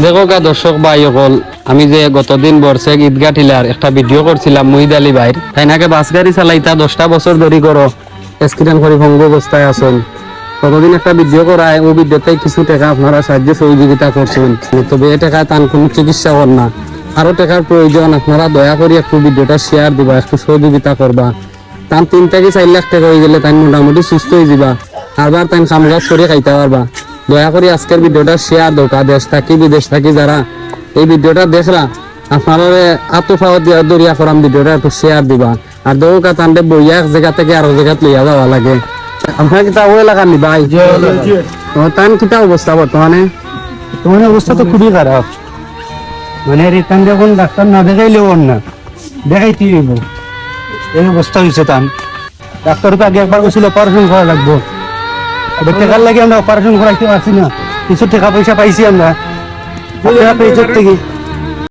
দেখো কা দর্শক ভাই হল, আমি যে গতদিন বর্ষে ঈদগা টিলার একটা ভিডিও করছিলাম মুহিদ আলী ভাইর, তাই নাকি বাস গাড়ি চালাইতা 10টা বছর ধরে করো, এক্সিডেন্ট করে ভঙ্গ অবস্থায় আছেন। কতদিন একটা ভিডিও করায়, ও ভিডিওতে কিছু টাকা আপনারা সাহায্য সহযোগিতা করছেন, তবে এ টাকা তার কোনো চিকিৎসা কর না। আরো টাকার প্রয়োজন, আপনারা দয়া করে একটু ভিডিওটা শেয়ার দিবা, একটু সহযোগিতা করবা। তার 3 থেকে 4 লাখ টাকা হয়ে গেলে তাই মোটামুটি সুস্থ হয়ে যাবা, আবার তাই কামকাজ করে খাইতে পারবা। দয়া করে আজকের ভিডিওটা শেয়ার দোকা, দেশ থাকি বিদেশ থাকি যারা এই ভিডিওটা দেখরা আপনারা আত্মফাওয়াত দিয়া দরিয়া করাম ভিডিওটা একটু শেয়ার দিবা। আর দৌকা তান্ডে বইয়া এক জায়গা থেকে আরো জায়গা লইয়া যাওয়া লাগে। আপনার কিতা ওই লাগান নি ভাই? তান কিতা অবস্থা বর্তমানে? তোমার অবস্থা তো খুবই খারাপ, মানে রিটার্ন যখন ডাক্তার না দেখাইলেও না দেখাইতে হইব, এই অবস্থা হয়েছে। তান ডাক্তারকে আগে একবার বলছিল অপারেশন করা লাগবো, টাকার লাগে আমরা অপারেশন করাইতে পারছি না। কিছু টাকা পয়সা পাইছি আমরা থেকে